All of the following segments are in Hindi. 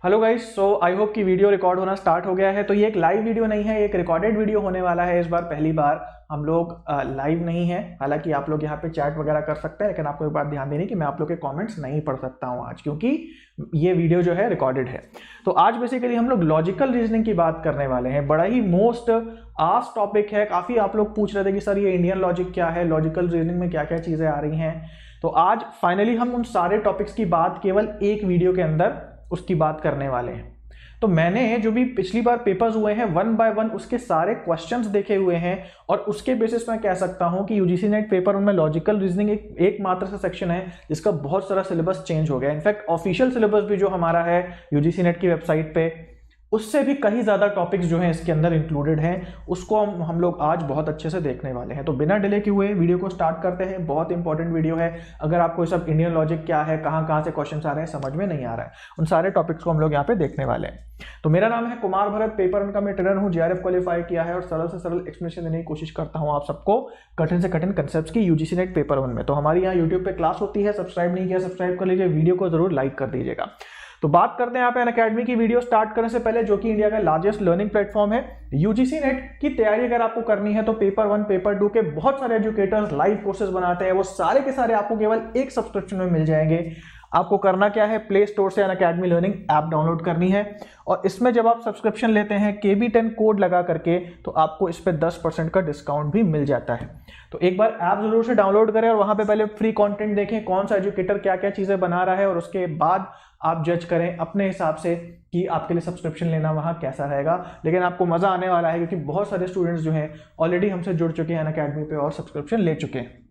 Hello guys, so I hope कि वीडियो रिकॉर्ड होना स्टार्ट हो गया है। तो ये एक लाइव वीडियो नहीं है, एक रिकॉर्डेड वीडियो होने वाला है। इस बार पहली बार हम लोग लाइव नहीं है। हालांकि आप लोग यहाँ पे चैट वगैरह कर सकते हैं, लेकिन आपको एक बात ध्यान देनी कि मैं आप लोग के कमेंट्स नहीं पढ़ सकता हूँ आज, क्योंकि ये वीडियो जो है रिकॉर्डेड है। तो आज बेसिकली हम लोग लॉजिकल रीजनिंग की बात करने वाले हैं। बड़ा ही मोस्ट आस्क्ड टॉपिक है। काफी आप लोग पूछ रहे थे कि सर ये इंडियन लॉजिक क्या है, लॉजिकल रीजनिंग में क्या क्या चीजें आ रही हैं। तो आज फाइनली हम उन सारे टॉपिक्स की बात केवल एक वीडियो के अंदर उसकी बात करने वाले हैं। तो मैंने जो भी पिछली बार पेपर्स हुए हैं 1 बाय 1 उसके सारे क्वेश्चंस देखे हुए हैं, और उसके बेसिस में कह सकता हूं कि यूजीसी नेट पेपर उनमें लॉजिकल रीजनिंग एक मात्र सा सेक्शन है जिसका बहुत सारा सिलेबस चेंज हो गया। इनफैक्ट ऑफिशियल सिलेबस भी जो हमारा है यूजीसी नेट की वेबसाइट पे, उससे भी कहीं ज्यादा टॉपिक्स जो हैं इसके अंदर इंक्लूडेड हैं। उसको हम लोग आज बहुत अच्छे से देखने वाले हैं। तो बिना डिले के हुए वीडियो को स्टार्ट करते हैं। बहुत इंपॉर्टेंट वीडियो है। अगर आपको सब इंडियन लॉजिक क्या है, कहां से क्वेश्चंस आ रहे हैं समझ में नहीं आ रहा है, उन सारे टॉपिक्स को हम लोग यहाँ पे देखने वाले हैं। तो मेरा नाम है कुमार भरत, पेपर वन का मैं ट्रेनर हूँ, जेआरएफ क्वालिफाई किया है और सरल से सरल एक्सप्लेनेशन देने की कोशिश करता हूँ आप सबको कठिन से कठिन कंसेप्ट्स की यूजीसी नेट पेपर वन में। तो हमारी यहाँ यूट्यूब पे क्लास होती है, सब्सक्राइब नहीं किया सब्सक्राइब कर लीजिए, वीडियो को जरूर लाइक कर दीजिएगा। तो बात करते हैं यहाँ पे अनअकैडमी की वीडियो स्टार्ट करने से पहले, जो कि इंडिया का लार्जेस्ट लर्निंग प्लेटफॉर्म है। यूजीसी नेट की तैयारी अगर आपको करनी है तो पेपर 1 पेपर 2 के बहुत सारे एजुकेटर्स लाइव कोर्सेज बनाते हैं, वो सारे के सारे आपको केवल एक सब्सक्रिप्शन में मिल जाएंगे। आपको करना क्या है, प्ले स्टोर से अनअकैडमी लर्निंग ऐप डाउनलोड करनी है, और इसमें जब आप सब्सक्रिप्शन लेते हैं KB10 कोड लगा करके, तो आपको इस पे 10% का डिस्काउंट भी मिल जाता है। तो एक बार ऐप जरूर से डाउनलोड करें और वहां पे पहले फ्री कंटेंट देखें, कौन सा एजुकेटर क्या क्या चीजें बना रहा है, और उसके बाद आप जज करें अपने हिसाब से कि आपके लिए सब्सक्रिप्शन लेना वहां कैसा रहेगा। लेकिन आपको मजा आने वाला है, क्योंकि बहुत सारे स्टूडेंट्स जो हैं ऑलरेडी हमसे जुड़ चुके हैं अनअकैडमी पे और सब्सक्रिप्शन ले चुके हैं।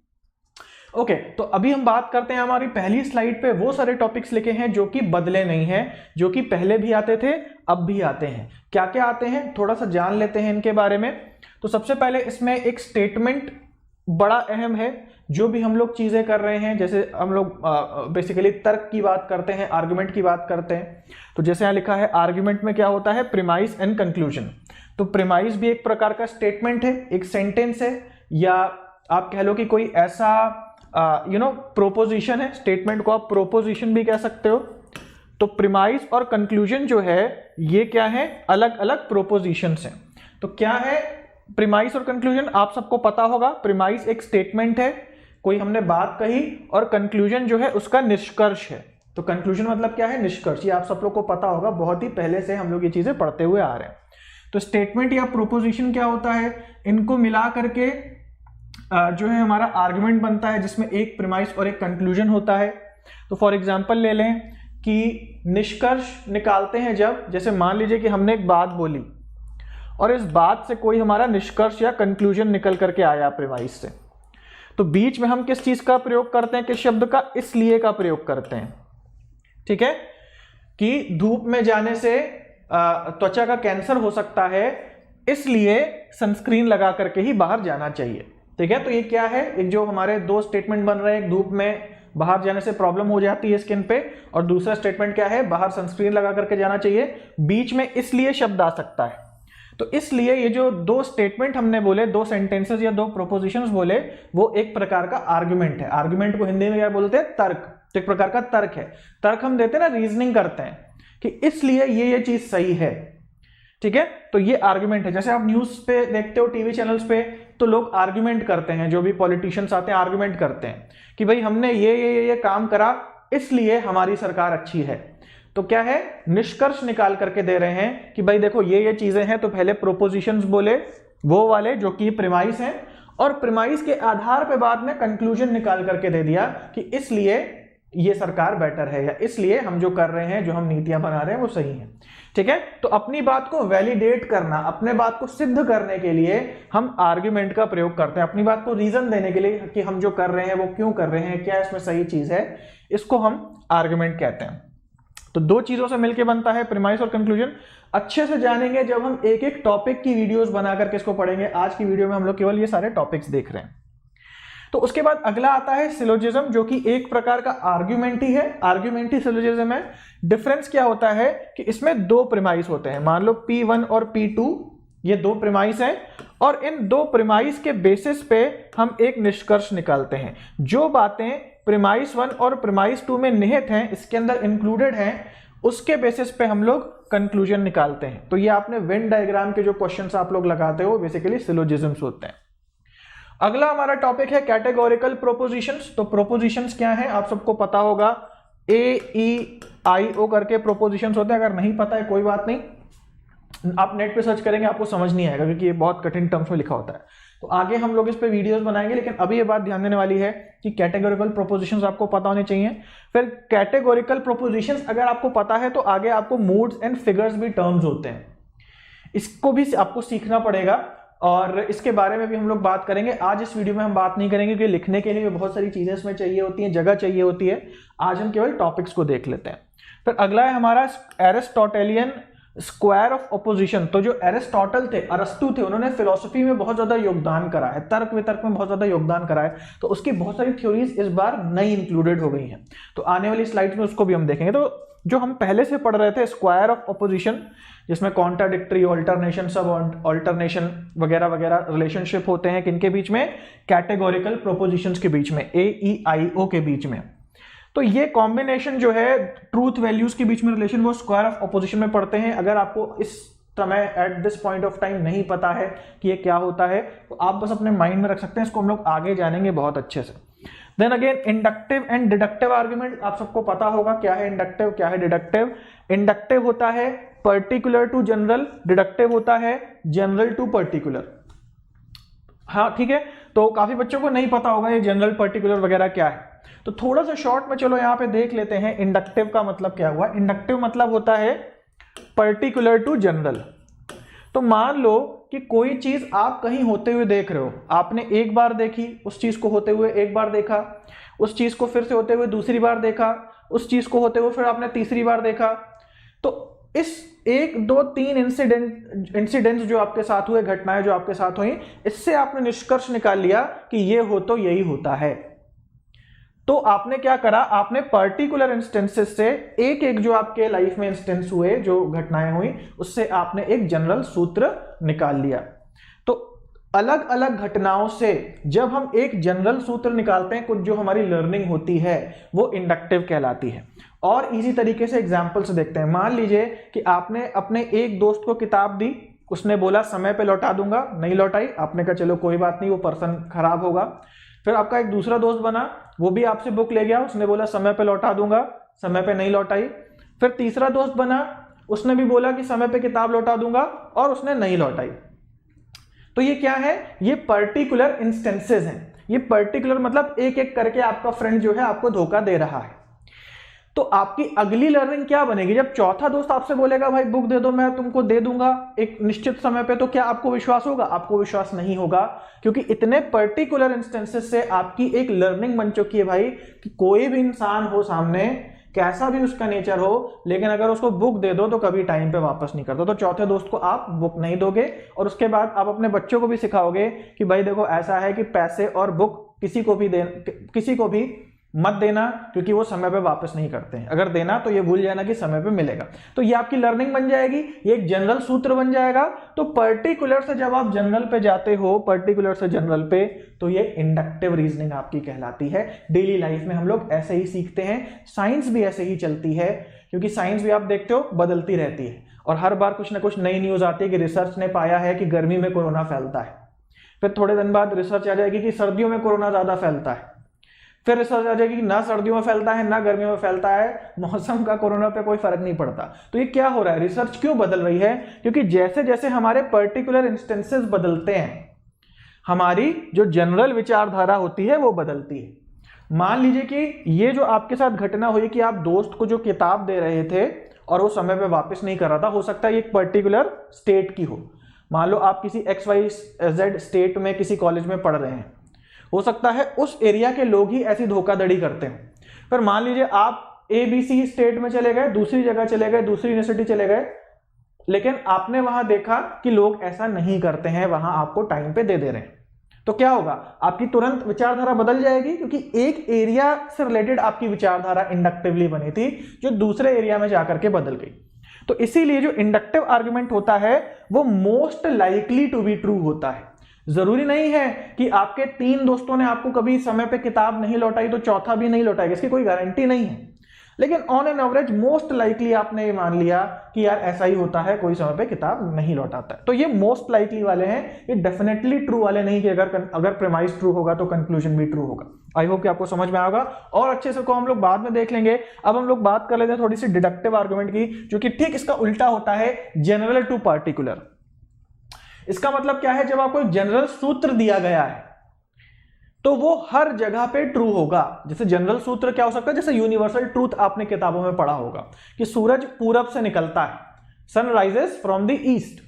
ओके, तो अभी हम बात करते हैं, हमारी पहली स्लाइड पे वो सारे टॉपिक्स लिखे हैं जो कि बदले नहीं हैं, जो कि पहले भी आते थे अब भी आते हैं। क्या क्या आते हैं थोड़ा सा जान लेते हैं इनके बारे में। तो सबसे पहले इसमें एक स्टेटमेंट बड़ा अहम है। जो भी हम लोग चीजें कर रहे हैं, जैसे हम लोग बेसिकली तर्क की बात करते हैं, आर्गुमेंट की बात करते हैं, तो जैसे यहां लिखा है आर्गुमेंट में क्या होता है, प्रीमाइस एंड कंक्लूजन। तो प्रीमाइस भी एक प्रकार का स्टेटमेंट है, एक सेंटेंस है, या आप कह लो कि कोई ऐसा प्रोपोजिशन है। स्टेटमेंट को आप प्रोपोजिशन भी कह सकते हो। तो प्रीमाइस और कंक्लूजन जो है ये क्या है, अलग अलग प्रोपोजिशंस हैं। तो क्या है प्रीमाइस और कंक्लूजन, आप सबको पता होगा। प्रीमाइस एक स्टेटमेंट है, कोई हमने बात कही, और कंक्लूजन जो है उसका निष्कर्ष है। तो कंक्लूजन मतलब क्या है, निष्कर्ष। ये आप सब लोग को पता होगा, बहुत ही पहले से हम लोग ये चीजें पढ़ते हुए आ रहे हैं। तो स्टेटमेंट या प्रोपोजिशन क्या होता है, इनको मिला करके जो है हमारा आर्गुमेंट बनता है, जिसमें एक प्रीमाइस और एक कंक्लूजन होता है। तो फॉर एग्जांपल ले लें कि निष्कर्ष निकालते हैं जब, जैसे मान लीजिए कि हमने एक बात बोली और इस बात से कोई हमारा निष्कर्ष या कंक्लूजन निकल करके आया प्रीमाइस से, तो बीच में हम किस चीज का प्रयोग करते हैं, किस शब्द का, इसलिए का प्रयोग करते हैं। ठीक है, कि धूप में जाने से त्वचा का कैंसर हो सकता है, इसलिए सनस्क्रीन लगा करके ही बाहर जाना चाहिए। ठीक है, तो ये क्या है, एक जो हमारे दो स्टेटमेंट बन रहे हैं, एक धूप में बाहर जाने से प्रॉब्लम हो जाती है स्किन पे, और दूसरा स्टेटमेंट क्या है, बाहर सनस्क्रीन लगा करके जाना चाहिए। बीच में इसलिए शब्द आ सकता है। तो इसलिए ये जो दो स्टेटमेंट हमने बोले, दो सेंटेंसेस या दो प्रोपोजिशंस बोले, वो एक प्रकार का आर्गुमेंट है। आर्गुमेंट को हिंदी में क्या बोलते हैं, तर्क। तो एक प्रकार का तर्क है। तर्क हम देते हैं ना, रीजनिंग करते हैं कि इसलिए ये चीज सही है। ठीक है, तो ये आर्गुमेंट है। जैसे आप न्यूज पे देखते हो, टीवी चैनल्स पे, तो लोग आर्गुमेंट करते हैं, जो भी पॉलिटिशियंस आते हैं आर्गुमेंट करते हैं कि भाई हमने ये काम करा, इसलिए हमारी सरकार अच्छी है। तो क्या है, निष्कर्ष निकाल करके दे रहे हैं कि भाई देखो ये चीजें हैं। तो पहले प्रोपोजिशंस बोले, वो वाले जो कि प्रीमाइस हैं, और प्रीमाइस के आधार पे बाद में कंक्लूजन निकाल करके दे दिया कि इसलिए ये सरकार बेटर है, या इसलिए हम जो कर रहे हैं, जो हम नीतियां बना रहे हैं वो सही है। ठीक है, तो अपनी बात को वैलिडेट करना, अपने बात को सिद्ध करने के लिए हम आर्गुमेंट का प्रयोग करते हैं। अपनी बात को रीजन देने के लिए कि हम जो कर रहे हैं वो क्यों कर रहे हैं, क्या इसमें सही चीज है, इसको हम आर्गुमेंट कहते हैं। तो दो चीजों से मिलकर बनता है प्रीमाइस और कंक्लूजन। अच्छे से जानेंगे जब हम एक एक टॉपिक की वीडियोस बना करके इसको पढ़ेंगे। आज की वीडियो में हम लोग केवल ये सारे टॉपिक्स देख रहे हैं। तो उसके बाद अगला आता है सिलोजिज्म, जो कि एक प्रकार का आर्ग्यूमेंट ही है। आर्ग्यूमेंट ही सिलोजिज्म है। डिफरेंस क्या होता है कि इसमें दो प्रीमाइस होते हैं। मान लो P1 और P2, ये दो प्रीमाइस हैं, और इन दो प्रीमाइस के बेसिस पे हम एक निष्कर्ष निकालते हैं। जो बातें प्रीमाइस 1 और प्रीमाइस 2 में निहित हैं, इसके अंदर इंक्लूडेड हैं, उसके बेसिस पे हम लोग कंक्लूजन निकालते हैं। तो ये आपने वेन डायग्राम के जो क्वेश्चंस आप लोग लगाते हो बेसिकली सिलोजिज्म्स होते हैं। अगला हमारा टॉपिक है कैटेगोरिकल प्रोपोजिशंस। तो प्रोपोजिशंस क्या है आप सबको पता होगा, AEIO करके प्रोपोजिशंस होते हैं। अगर नहीं पता है कोई बात नहीं, आप नेट पे सर्च करेंगे आपको समझ नहीं आएगा क्योंकि ये बहुत कठिन टर्म्स में लिखा होता है। तो आगे हम लोग इस पे वीडियोस बनाएंगे, लेकिन अभी ये बात ध्यान देने वाली है कि कैटेगोरिकल प्रोपोजिशंस आपको पता होने चाहिए। फिर कैटेगोरिकल प्रोपोजिशंस अगर आपको पता है तो आगे आपको मूड्स एंड फिगर्स भी टर्म्स होते हैं, इसको भी आपको सीखना पड़ेगा और इसके बारे में भी हम लोग बात करेंगे। आज इस वीडियो में हम बात नहीं करेंगे क्योंकि लिखने के लिए बहुत सारी चीजें इसमें चाहिए होती हैं, जगह चाहिए होती है। आज हम केवल टॉपिक्स को देख लेते हैं। फिर अगला है हमारा एरिस्टोटेलियन स्क्वायर ऑफ ऑपोजिशन। तो जो एरिस्टोटल थे, अरस्तु थे, उन्होंने फिलॉसफी में बहुत ज्यादा योगदान करा है, तर्क वितर्क में बहुत ज्यादा योगदान करा है। तो उसकी बहुत सारी थ्योरीज इस बार नई इंक्लूडेड हो गई हैं, तो आने वाली स्लाइड्स में उसको भी हम देखेंगे। तो जो हम पहले से पढ़ रहे थे स्क्वायर ऑफ ऑपोजिशन, जिसमें कॉन्ट्राडिक्टरी, ऑल्टरनेशन, सब ऑल्टरनेशन वगैरह वगैरह रिलेशनशिप होते हैं किनके बीच में, कैटेगोरिकल प्रोपोजिशंस के बीच में, AEIO के बीच में। तो ये कॉम्बिनेशन जो है ट्रूथ वैल्यूज के बीच में रिलेशन, वो स्क्वायर ऑफ ऑपोजिशन में पढ़ते हैं। अगर आपको इस समय at this point of time नहीं पता है कि ये क्या होता है तो आप बस अपने माइंड में रख सकते हैं, इसको हम लोग आगे जानेंगे बहुत अच्छे से। Then again inductive and deductive argument, आप सबको पता होगा क्या है इंडक्टिव क्या है डिडक्टिव। इंडक्टिव होता है पर्टिकुलर टू जनरल, डिडक्टिव होता है जनरल टू पर्टिकुलर। हाँ ठीक है, तो काफी बच्चों को नहीं पता होगा ये जनरल पर्टिकुलर वगैरह क्या है, तो थोड़ा सा शॉर्ट में चलो यहाँ पे देख लेते हैं इंडक्टिव का मतलब क्या हुआ। इंडक्टिव मतलब होता है पर्टिकुलर टू जनरल। तो मान लो कि कोई चीज आप कहीं होते हुए देख रहे हो, आपने एक बार देखी, उस चीज को होते हुए एक बार देखा, उस चीज को फिर से होते हुए दूसरी बार देखा, उस चीज को होते हुए फिर आपने तीसरी बार देखा। तो इस 1 2 3 इंसिडेंट्स जो आपके साथ हुए, घटनाएं जो आपके साथ हुई, इससे आपने निष्कर्ष निकाल लिया कि ये हो तो यही होता है। तो आपने क्या करा, आपने पर्टिकुलर इंस्टेंसेस से एक एक जो आपके लाइफ में इंस्टेंस हुए, जो घटनाएं हुई, उससे आपने एक जनरल सूत्र निकाल लिया। तो अलग अलग घटनाओं से जब हम एक जनरल सूत्र निकालते हैं, कुछ जो हमारी लर्निंग होती है वो इंडक्टिव कहलाती है। और इजी तरीके से एग्जाम्पल से देखते हैं। मान लीजिए कि आपने अपने एक दोस्त को किताब दी, उसने बोला समय पे लौटा दूंगा, नहीं लौटाई, आपने कहा चलो कोई बात नहीं, वो पर्सन खराब होगा। फिर आपका एक दूसरा दोस्त बना, वो भी आपसे बुक ले गया, उसने बोला समय पे लौटा दूंगा, समय पे नहीं लौटाई। फिर तीसरा दोस्त बना, उसने भी बोला कि समय पे किताब लौटा दूंगा और उसने नहीं लौटाई। तो ये क्या है, ये पर्टिकुलर इंस्टेंसेस हैं। ये पर्टिकुलर मतलब एक एक करके आपका फ्रेंड जो है आपको धोखा दे रहा है। तो आपकी अगली लर्निंग क्या बनेगी, जब चौथा दोस्त आपसे बोलेगा भाई बुक दे दो, मैं तुमको दे दूंगा एक निश्चित समय पे, तो क्या आपको विश्वास होगा? आपको विश्वास नहीं होगा, क्योंकि इतने पर्टिकुलर इंस्टेंसेस से आपकी एक लर्निंग बन चुकी है भाई कि कोई भी इंसान हो सामने, कैसा भी उसका नेचर हो, लेकिन अगर उसको बुक दे दो तो कभी टाइम पे वापस नहीं करता। तो चौथे दोस्त को आप बुक नहीं दोगे, और उसके बाद आप अपने बच्चों को भी सिखाओगे कि भाई देखो ऐसा है कि पैसे और बुक किसी को भी मत देना, क्योंकि वो समय पे वापस नहीं करते हैं। अगर देना तो ये भूल जाना कि समय पे मिलेगा। तो ये आपकी लर्निंग बन जाएगी, ये एक जनरल सूत्र बन जाएगा। तो पर्टिकुलर से जब आप जनरल पे जाते हो, पर्टिकुलर से जनरल पे, तो ये इंडक्टिव रीजनिंग आपकी कहलाती है। डेली लाइफ में हम लोग ऐसे ही सीखते हैं, साइंस भी ऐसे ही चलती है, क्योंकि साइंस भी आप देखते हो बदलती रहती है और हर बार कुछ ना कुछ नई न्यूज आती है कि रिसर्च ने पाया है कि गर्मी में कोरोना फैलता है। फिर थोड़े दिन बाद रिसर्च आ जाएगी कि सर्दियों में कोरोना ज्यादा फैलता है। फिर रिसर्च आ जाएगी कि ना सर्दियों में फैलता है ना गर्मियों में फैलता है, मौसम का कोरोना पे कोई फर्क नहीं पड़ता। तो ये क्या हो रहा है, रिसर्च क्यों बदल रही है? क्योंकि जैसे जैसे हमारे पर्टिकुलर इंस्टेंसेस बदलते हैं, हमारी जो जनरल विचारधारा होती है वो बदलती है। मान लीजिए कि ये जो आपके साथ घटना हुई कि आप दोस्त को जो किताब दे रहे थे और वो समय पे वापस नहीं कर रहा था, हो सकता है ये एक पर्टिकुलर स्टेट की हो। मान लो आप किसी XYZ स्टेट में किसी कॉलेज में पढ़ रहे हैं, हो सकता है उस एरिया के लोग ही ऐसी धोखाधड़ी करते हैं। फिर मान लीजिए आप ABC स्टेट में चले गए, दूसरी जगह चले गए, दूसरी यूनिवर्सिटी चले गए, लेकिन आपने वहां देखा कि लोग ऐसा नहीं करते हैं, वहां आपको टाइम पे दे रहे हैं। तो क्या होगा, आपकी तुरंत विचारधारा बदल जाएगी, क्योंकि एक एरिया से रिलेटेड आपकी विचारधारा इंडक्टिवली बनी थी जो दूसरे एरिया में जाकर के बदल गई। तो इसीलिए जो इंडक्टिव आर्गुमेंट होता है वो most likely to be true होता है। जरूरी नहीं है कि आपके 3 दोस्तों ने आपको कभी समय पे किताब नहीं लौटाई तो चौथा भी नहीं लौटाएगा, इसकी कोई गारंटी नहीं है। लेकिन on an average most likely आपने ये मान लिया कि यार ऐसा ही होता है, कोई समय पे किताब नहीं लौटाता है। तो ये मोस्ट लाइकली वाले हैं, ये डेफिनेटली ट्रू वाले नहीं कि अगर प्रेमाइस ट्रू होगा तो कंक्लूजन भी ट्रू होगा। आई होप कि आपको समझ में आएगा और अच्छे से को हम लोग बाद में देख लेंगे। अब हम लोग बात कर लेते हैं थोड़ी सी डिडक्टिव आर्गुमेंट की, जो कि ठीक इसका उल्टा होता है जनरल टू पार्टिकुलर। इसका मतलब क्या है, जब आपको एक जनरल सूत्र दिया गया है तो वो हर जगह पे ट्रू होगा। जैसे जनरल सूत्र क्या हो सकता है, जैसे यूनिवर्सल ट्रूथ आपने किताबों में पढ़ा होगा कि सूरज पूरब से निकलता है, sun rises from the east.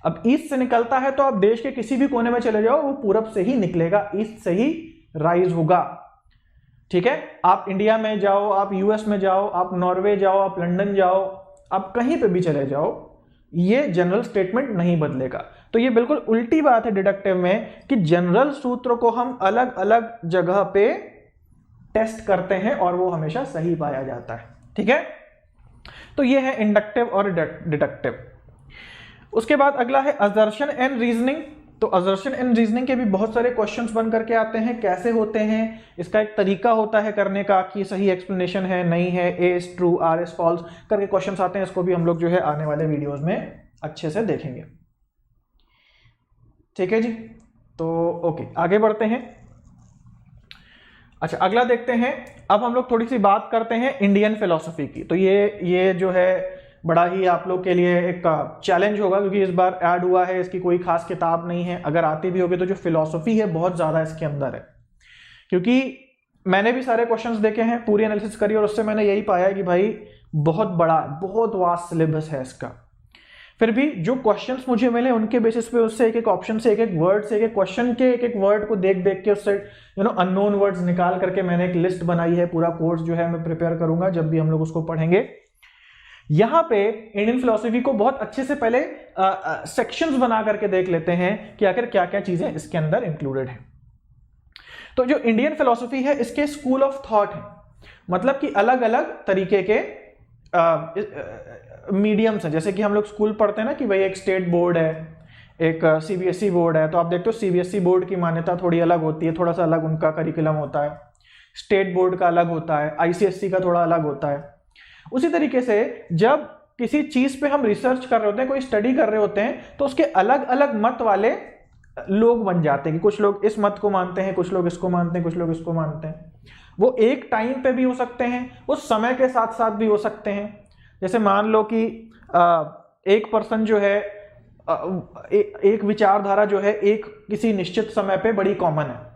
अब ईस्ट से निकलता है तो आप देश के किसी भी कोने में चले जाओ वो पूरब से ही निकलेगा, ईस्ट से ही राइज होगा। ठीक है, आप इंडिया में जाओ, आप यूएस में जाओ, आप नॉर्वे जाओ, आप लंदन जाओ, आप कहीं पे भी चले जाओ, ये जनरल स्टेटमेंट नहीं बदलेगा। तो ये बिल्कुल उल्टी बात है डिडक्टिव में कि जनरल सूत्र को हम अलग अलग जगह पे टेस्ट करते हैं और वो हमेशा सही पाया जाता है। ठीक है, तो ये है इंडक्टिव और डिडक्टिव। उसके बाद अगला है असर्शन एंड रीजनिंग। तो असर्शन एंड रीजनिंग के भी बहुत सारे क्वेश्चंस बन करके आते हैं। कैसे होते हैं, इसका एक तरीका होता है करने का कि सही एक्सप्लेनेशन है नहीं है, A is true R is false करके क्वेश्चंस आते हैं। इसको भी हम लोग जो है आने वाले वीडियोस में अच्छे से देखेंगे। ठीक है जी, तो ओके आगे बढ़ते हैं। अच्छा अगला देखते हैं, अब हम लोग थोड़ी सी बात करते हैं इंडियन फिलॉसफी की। तो ये जो है बड़ा ही आप लोग के लिए एक चैलेंज होगा, क्योंकि इस बार ऐड हुआ है, इसकी कोई खास किताब नहीं है। अगर आती भी होगी तो जो फिलॉसफी है बहुत ज़्यादा इसके अंदर है, क्योंकि मैंने भी सारे क्वेश्चंस देखे हैं, पूरी एनालिसिस करी और उससे मैंने यही पाया कि भाई बहुत बड़ा, बहुत वास्ट सिलेबस है इसका। फिर भी जो क्वेश्चंस मुझे मिले उनके बेसिस पे उससे एक एक ऑप्शन से एक एक वर्ड से एक एक क्वेश्चन के एक एक वर्ड को देख देख के उससे अननोन वर्ड्स निकाल करके मैंने एक लिस्ट बनाई है। पूरा कोर्स जो है मैं प्रिपेयर करूंगा जब भी हम लोग उसको पढ़ेंगे। यहां पे इंडियन फिलॉसफी को बहुत अच्छे से पहले सेक्शंस बना करके देख लेते हैं कि आखिर क्या क्या चीजें इसके अंदर इंक्लूडेड है। तो जो इंडियन फिलॉसफी है इसके स्कूल ऑफ थॉट है, मतलब कि अलग अलग तरीके के मीडियम्स हैं। जैसे कि हम लोग स्कूल पढ़ते हैं ना कि भाई एक स्टेट बोर्ड है, एक सीबीएसई बोर्ड है, तो आप देखते हो सीबीएसई बोर्ड की मान्यता थोड़ी अलग होती है, थोड़ा सा अलग उनका करिकुलम होता है। स्टेट बोर्ड का अलग होता है, आईसीएसई का थोड़ा अलग होता है। उसी तरीके से जब किसी चीज पे हम रिसर्च कर रहे होते हैं, कोई स्टडी कर रहे होते हैं, तो उसके अलग अलग मत वाले लोग बन जाते हैं कि कुछ लोग इस मत को मानते हैं, कुछ लोग इसको मानते हैं, कुछ लोग इसको मानते हैं। वो एक टाइम पे भी हो सकते हैं, उस समय के साथ साथ भी हो सकते हैं। जैसे मान लो कि एक पर्सन जो है, एक विचारधारा जो है एक किसी निश्चित समय पे बड़ी कॉमन है,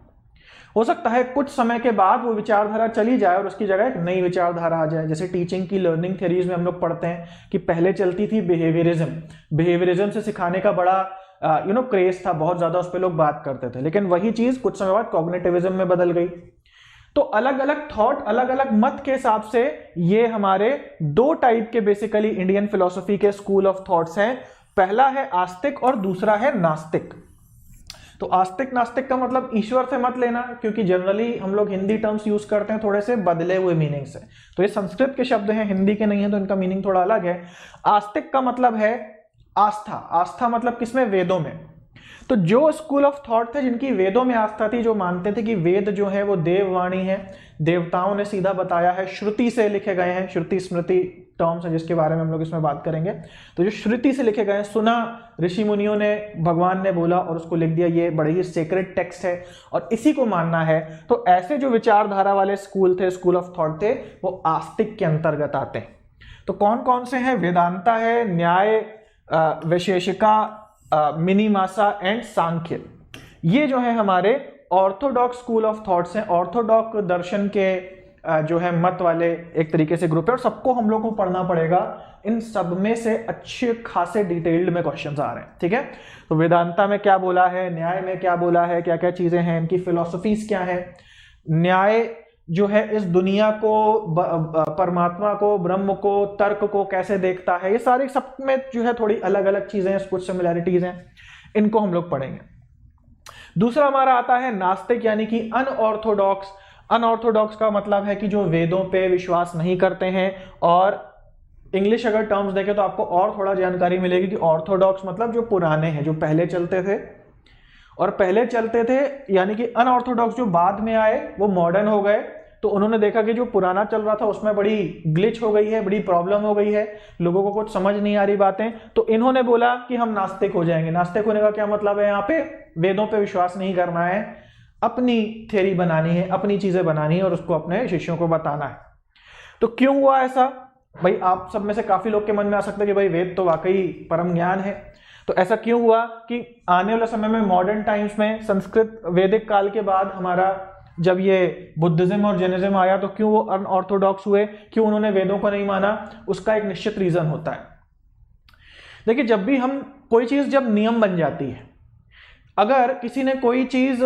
हो सकता है कुछ समय के बाद वो विचारधारा चली जाए और उसकी जगह एक नई विचारधारा आ जाए। जैसे टीचिंग की लर्निंग थ्योरीज में हम लोग पढ़ते हैं कि पहले चलती थी बिहेवियरिज्म से सिखाने का बड़ा क्रेज था, बहुत ज्यादा उस पर लोग बात करते थे, लेकिन वही चीज कुछ समय बाद कॉग्निटिविज्म में बदल गई। तो अलग अलग थॉट, अलग अलग मत के हिसाब से ये हमारे दो टाइप के बेसिकली इंडियन फिलॉसफी के स्कूल ऑफ थॉट्स हैं। पहला है आस्तिक और दूसरा है नास्तिक। तो आस्तिक नास्तिक का मतलब ईश्वर से मत लेना, क्योंकि जनरली हम लोग हिंदी टर्म्स यूज करते हैं थोड़े से बदले हुए मीनिंग से, तो ये संस्कृत के शब्द हैं, हिंदी के नहीं है, तो इनका मीनिंग थोड़ा अलग है। आस्तिक का मतलब है आस्था। आस्था मतलब किसमें? वेदों में। तो जो स्कूल ऑफ थॉट थे जिनकी वेदों में आस्था थी, जो मानते थे कि वेद जो है वो देववाणी है, देवताओं ने सीधा बताया है, श्रुति से लिखे गए हैं, श्रुति स्मृति टर्म्स है जिसके बारे में हम लोग इसमें बात करेंगे। तो जो श्रुति से लिखे गए हैं, सुना ऋषि मुनियों ने, भगवान ने बोला और उसको लिख दिया, ये बड़े ही सेक्रेट टेक्स्ट है और इसी को मानना है। तो ऐसे जो विचारधारा वाले स्कूल थे, स्कूल ऑफ थॉट थे, वो आस्तिक के अंतर्गत आते हैं। तो कौन कौन से हैं? वेदांता है, न्याय, वैशेषिका, मिनीमासा एंड सांख्य। ये जो है हमारे ऑर्थोडॉक्स स्कूल ऑफ थॉट्स हैं, ऑर्थोडॉक्स दर्शन के जो है मत वाले एक तरीके से ग्रुप है, और सबको हम लोग को पढ़ना पड़ेगा। इन सब में से अच्छे खासे डिटेल्ड में क्वेश्चंस आ रहे हैं। ठीक है, तो वेदांता में क्या बोला है, न्याय में क्या बोला है, क्या क्या चीजें हैं, इनकी फिलॉसफीज क्या है। न्याय जो है इस दुनिया को, परमात्मा को, ब्रह्म को, तर्क को कैसे देखता है, ये सारे सब में जो है थोड़ी अलग अलग चीजें हैं, कुछ सिमिलैरिटीज हैं, इनको हम लोग पढ़ेंगे। दूसरा हमारा आता है नास्तिक, यानी कि अनऑर्थोडॉक्स। अनऑर्थोडॉक्स का मतलब है कि जो वेदों पे विश्वास नहीं करते हैं, और इंग्लिश अगर टर्म्स देखें तो आपको और थोड़ा जानकारी मिलेगी कि ऑर्थोडॉक्स मतलब जो पुराने हैं, जो पहले चलते थे, और पहले चलते थे, यानी कि अनऑर्थोडॉक्स जो बाद में आए वो मॉडर्न हो गए, तो उन्होंने देखा कि जो पुराना चल रहा था उसमें बड़ी ग्लिच हो गई है, बड़ी प्रॉब्लम हो गई है, लोगों को कुछ समझ नहीं आ रही बातें, तो इन्होंने बोला कि हम नास्तिक हो जाएंगे। नास्तिक होने का क्या मतलब है? यहाँ पे वेदों पे विश्वास नहीं करना है, अपनी थ्योरी बनानी है, अपनी चीजें बनानी है और उसको अपने शिष्यों को बताना है। तो क्यों हुआ ऐसा? भाई आप सब में से काफी लोग के मन में आ सकता है कि भाई वेद तो वाकई परम ज्ञान है, तो ऐसा क्यों हुआ कि आने वाले समय में मॉडर्न टाइम्स में संस्कृत वैदिक काल के बाद हमारा जब ये बुद्धिज्म और जैनिज्म आया तो क्यों वो अनऑर्थोडॉक्स हुए, क्यों उन्होंने वेदों को नहीं माना? उसका एक निश्चित रीजन होता है। देखिए, जब भी हम कोई चीज जब नियम बन जाती है, अगर किसी ने कोई चीज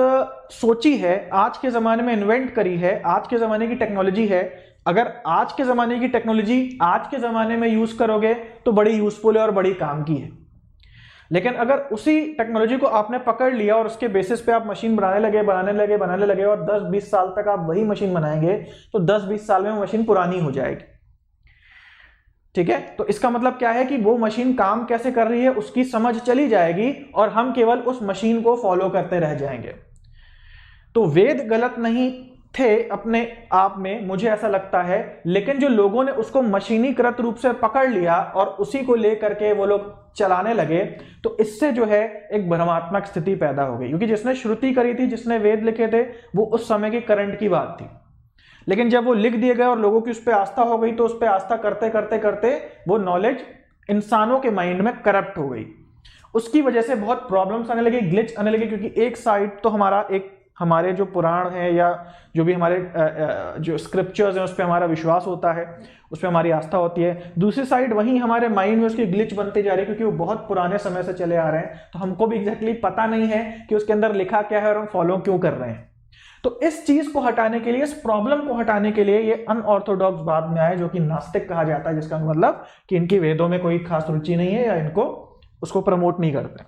सोची है, आज के जमाने में इन्वेंट करी है, आज के जमाने की टेक्नोलॉजी है, अगर आज के जमाने की टेक्नोलॉजी आज के जमाने में यूज करोगे तो बड़ी यूजफुल है और बड़ी काम की है। लेकिन अगर उसी टेक्नोलॉजी को आपने पकड़ लिया और उसके बेसिस पे आप मशीन बनाने लगे और 10-20 साल तक आप वही मशीन बनाएंगे तो 10-20 साल में वो मशीन पुरानी हो जाएगी। ठीक है, तो इसका मतलब क्या है कि वो मशीन काम कैसे कर रही है उसकी समझ चली जाएगी और हम केवल उस मशीन को फॉलो करते रह जाएंगे। तो वेद गलत नहीं थे अपने आप में, मुझे ऐसा लगता है, लेकिन जो लोगों ने उसको मशीनीकृत रूप से पकड़ लिया और उसी को लेकर के वो लोग चलाने लगे, तो इससे जो है एक भ्रमात्मक स्थिति पैदा हो गई। क्योंकि जिसने श्रुति करी थी, जिसने वेद लिखे थे, वो उस समय की करंट की बात थी, लेकिन जब वो लिख दिए गए और लोगों की उस पर आस्था हो गई तो उस पर आस्था करते करते करते वो नॉलेज इंसानों के माइंड में करप्ट हो गई। उसकी वजह से बहुत प्रॉब्लम्स आने लगी, ग्लिच आने लगी, क्योंकि एक साइड तो हमारे जो पुराण है या जो भी हमारे जो स्क्रिप्चर्स हैं उस पर हमारा विश्वास होता है, उस पर हमारी आस्था होती है, दूसरी साइड वहीं हमारे माइंड में उसकी ग्लिच बनती जा रही है, क्योंकि वो बहुत पुराने समय से चले आ रहे हैं, तो हमको भी एग्जैक्टली पता नहीं है कि उसके अंदर लिखा क्या है और हम फॉलो क्यों कर रहे हैं। तो इस चीज को हटाने के लिए, इस प्रॉब्लम को हटाने के लिए ये अनऑर्थोडॉक्स बाद में आए, जो कि नास्तिक कहा जाता है, जिसका मतलब कि इनकी वेदों में कोई खास रुचि नहीं है या इनको उसको प्रमोट नहीं करते।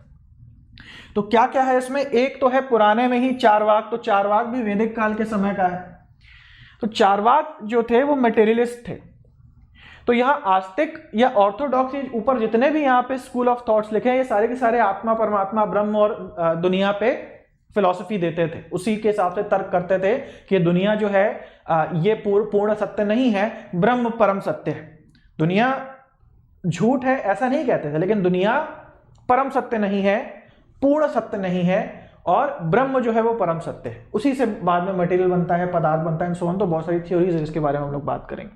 तो क्या क्या है इसमें? एक तो है पुराने में ही चारवाक, तो चारवाक भी वैदिक काल के समय का है। तो चारवाक जो थे वो मटेरियलिस्ट थे। तो यहां आस्तिक या ऑर्थोडॉक्स ऊपर जितने भी यहां पे स्कूल ऑफ थॉट्स लिखे हैं, ये सारे के सारे आत्मा, परमात्मा, ब्रह्म और दुनिया पे फिलॉसफी देते थे, उसी के हिसाब से तर्क करते थे कि दुनिया जो है ये पूर्ण सत्य नहीं है, ब्रह्म परम सत्य है। दुनिया झूठ है ऐसा नहीं कहते थे, लेकिन दुनिया परम सत्य नहीं है, पूर्ण सत्य नहीं है, और ब्रह्म जो है वो परम सत्य है। उसी से बाद में मटेरियल बनता है, पदार्थ बनता है, सो ऑन। तो बहुत सारी थ्योरीज है जिसके बारे में हम लोग बात करेंगे।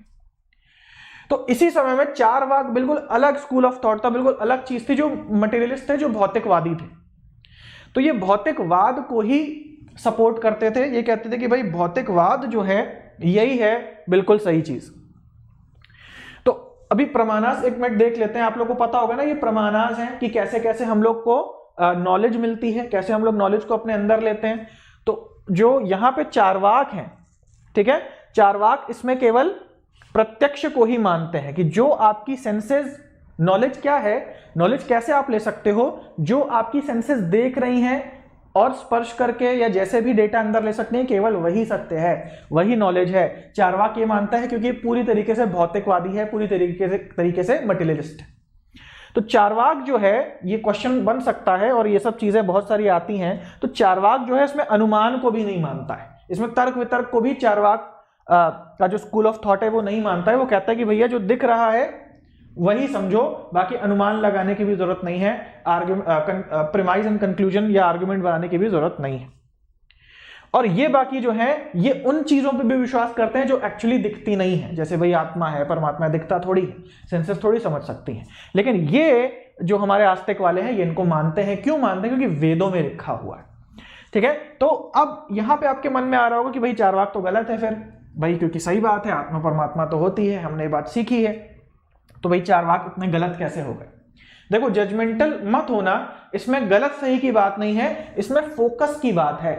तो इसी समय में चारवाक बिल्कुल अलग स्कूल ऑफ थॉट था, बिल्कुल अलग चीज थी, जो मटेरियलिस्ट थे, जो भौतिकवादी थे। तो ये भौतिकवाद को ही सपोर्ट करते थे, ये कहते थे कि भाई भौतिकवाद जो है यही है बिल्कुल सही चीज। तो अभी प्रमाणास एक मिनट देख लेते हैं। आप लोग को पता होगा ना ये प्रमाणास है कि कैसे कैसे हम लोग को नॉलेज मिलती है, कैसे हम लोग नॉलेज को अपने अंदर लेते हैं। तो जो यहां पे चारवाक हैं, ठीक है, चारवाक इसमें केवल प्रत्यक्ष को ही मानते हैं कि जो आपकी सेंसेस, नॉलेज क्या है, नॉलेज कैसे आप ले सकते हो, जो आपकी सेंसेस देख रही हैं और स्पर्श करके या जैसे भी डेटा अंदर ले सकते हैं, केवल वही सत्य है, वही नॉलेज है। चारवाक ये मानता है क्योंकि पूरी तरीके से भौतिकवादी है, पूरी तरीके से मटेरियलिस्ट है। तो चारवाक जो है, ये क्वेश्चन बन सकता है और ये सब चीजें बहुत सारी आती हैं। तो चारवाक जो है इसमें अनुमान को भी नहीं मानता है, इसमें तर्क वितर्क को भी चारवाक का जो स्कूल ऑफ थॉट है वो नहीं मानता है। वो कहता है कि भैया जो दिख रहा है वही समझो, बाकी अनुमान लगाने की भी जरूरत नहीं है, प्रीमाइज एंड कंक्लूजन या आर्गुमेंट बनाने की भी जरूरत नहीं है। और ये बाकी जो है ये उन चीजों पे भी विश्वास करते हैं जो एक्चुअली दिखती नहीं है, जैसे भाई आत्मा है, परमात्मा दिखता थोड़ी है, सेंसेस थोड़ी समझ सकती हैं। लेकिन ये जो हमारे आस्तिक वाले हैं ये इनको मानते हैं। क्यों मानते हैं? क्योंकि वेदों में लिखा हुआ है। ठीक है, तो अब यहां पे आपके मन में आ रहा होगा कि भाई चारवाक तो गलत है फिर भाई, क्योंकि सही बात है, आत्मा परमात्मा तो होती है, हमने ये बात सीखी है, तो भाई चारवाक इतने गलत कैसे हो गए? देखो, जजमेंटल मत होना, इसमें गलत सही की बात नहीं है, इसमें फोकस की बात है।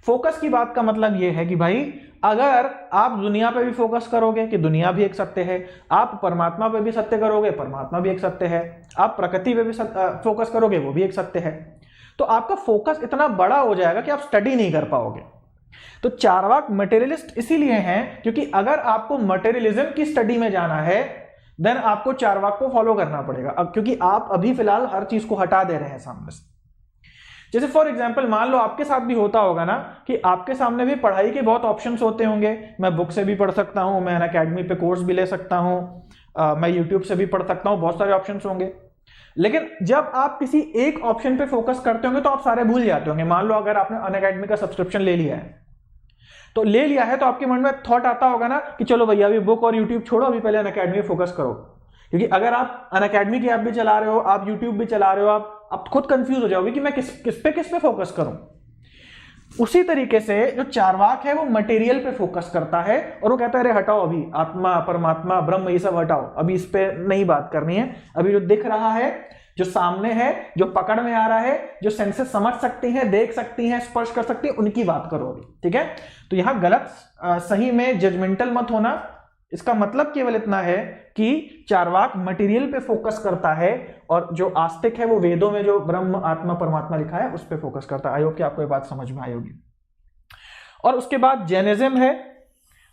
फोकस की बात का मतलब यह है कि भाई अगर आप दुनिया पे भी फोकस करोगे कि दुनिया भी एक सत्य है, आप परमात्मा पे भी सत्य करोगे, परमात्मा भी एक सत्य है, आप प्रकृति पे भी फोकस करोगे, वो भी एक सत्य है, तो आपका फोकस इतना बड़ा हो जाएगा कि आप स्टडी नहीं कर पाओगे। तो चारवाक मटेरियलिस्ट इसीलिए हैं क्योंकि अगर आपको मटेरियलिज्म की स्टडी में जाना है देन आपको चारवाक को फॉलो करना पड़ेगा। अब क्योंकि आप अभी फिलहाल हर चीज को हटा दे रहे हैं सामने से। जैसे फॉर एग्जांपल मान लो आपके साथ भी होता होगा ना कि आपके सामने भी पढ़ाई के बहुत ऑप्शंस होते होंगे। मैं बुक से भी पढ़ सकता हूं, मैं अनअकैडमी पे कोर्स भी ले सकता हूं, मैं यूट्यूब से भी पढ़ सकता हूं, बहुत सारे ऑप्शंस होंगे। लेकिन जब आप किसी एक ऑप्शन पे फोकस करते होंगे तो आप सारे भूल जाते होंगे। मान लो अगर आपने अनअकैडमी का सब्सक्रिप्शन ले लिया है, तो ले लिया है तो आपके मन में थॉट आता होगा ना कि चलो भैया अभी बुक और यूट्यूब छोड़ो, अभी पहले अनअकैडमी पे फोकस करो। क्योंकि अगर आप अनअकैडमी की ऐप भी चला रहे हो, आप यूट्यूब भी चला रहे हो, आप खुद कंफ्यूज हो जाओगे कि मैं किस पे फोकस करूं। उसी तरीके से जो चार्वाक है वो मटेरियल पे फोकस करता है और वो कहता है अरे हटाओ, अभी आत्मा परमात्मा ब्रह्म ये सब हटाओ, अभी इस पे नहीं बात करनी है। अभी जो दिख रहा है, जो सामने है, जो पकड़ में आ रहा है, जो सेंसेस समझ सकती हैं, देख सकती हैं, स्पर्श कर सकती हैं, उनकी बात करो अभी। ठीक है, तो यहां गलत सही में जजमेंटल मत होना। इसका मतलब केवल इतना है कि चार्वाक मटेरियल पे फोकस करता है और जो आस्तिक है वो वेदों में जो ब्रह्म आत्मा परमात्मा लिखा है उस पे फोकस करता है। आई होप कि आपको ये बात समझ में आई होगी। और उसके बाद जैनिज्म है,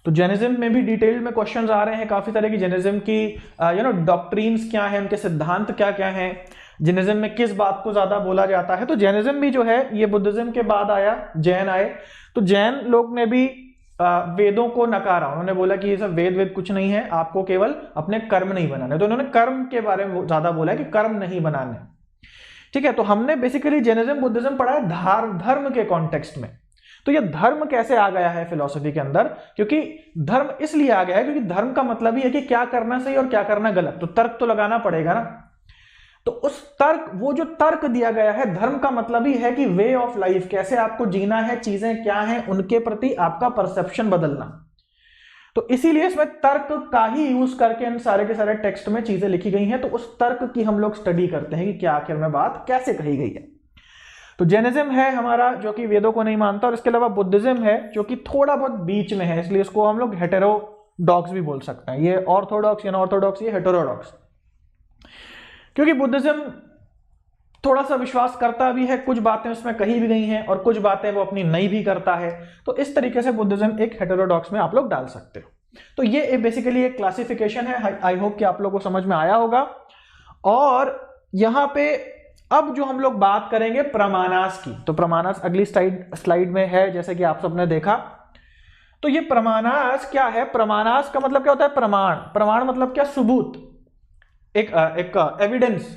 तो जैनिज्म में भी डिटेल में क्वेश्चंस आ रहे हैं काफी तरह की। जैनिज्म की डॉक्ट्रिन्स क्या है, उनके सिद्धांत क्या क्या हैं, जैनिज्म में किस बात को ज्यादा बोला जाता है। तो जैनिज्म भी जो है ये बुद्धिज्म के बाद आया, जैन आए। तो जैन लोग ने भी वेदों को नकारा, उन्होंने बोला कि ये सब वेद कुछ नहीं है, आपको केवल अपने कर्म नहीं बनाने। तो उन्होंने कर्म के बारे में ज्यादा बोला है कि कर्म नहीं बनाने। ठीक है, तो हमने बेसिकली जैनिज्म बुद्धिज्म पढ़ा है धर्म के कॉन्टेक्स्ट में। तो ये धर्म कैसे आ गया है फिलॉसफी के अंदर, क्योंकि धर्म इसलिए आ गया है क्योंकि धर्म का मतलब ही है कि क्या करना सही और क्या करना गलत, तो तर्क तो लगाना पड़ेगा ना। तो उस तर्क, वो जो तर्क दिया गया है, धर्म का मतलब ही है कि वे ऑफ लाइफ, कैसे आपको जीना है, चीजें क्या हैं, उनके प्रति आपका परसेप्शन बदलना। तो इसीलिए इसमें तर्क का ही यूज करके इन सारे के सारे टेक्स्ट में चीजें लिखी गई हैं। तो उस तर्क की हम लोग स्टडी करते हैं कि क्या आखिर में बात कैसे कही गई है। तो जैनिज्म है हमारा जो कि वेदों को नहीं मानता, और इसके अलावा बुद्धिज्म है जो कि थोड़ा बहुत बीच में है, इसलिए इसको हम लोग हेटेरोडॉक्स भी बोल सकते हैं। ये ऑर्थोडॉक्स या नॉर्थोडॉक्स, ये हेटेरोडॉक्स, क्योंकि बुद्धिज्म थोड़ा सा विश्वास करता भी है, कुछ बातें उसमें कही भी गई हैं और कुछ बातें वो अपनी नई भी करता है। तो इस तरीके से बुद्धिज्म एक हेटेरोडॉक्स में आप लोग डाल सकते हो। तो ये बेसिकली एक क्लासिफिकेशन है। आई होप कि आप लोगों को समझ में आया होगा। और यहां पे अब जो हम लोग बात करेंगे प्रमाणास की, तो प्रमाणास अगली स्लाइड में है, जैसे कि आप सबने देखा। तो ये प्रमाणास क्या है? प्रमाणास का मतलब क्या होता है? प्रमाण। प्रमाण मतलब क्या? सबूत, एक एविडेंस।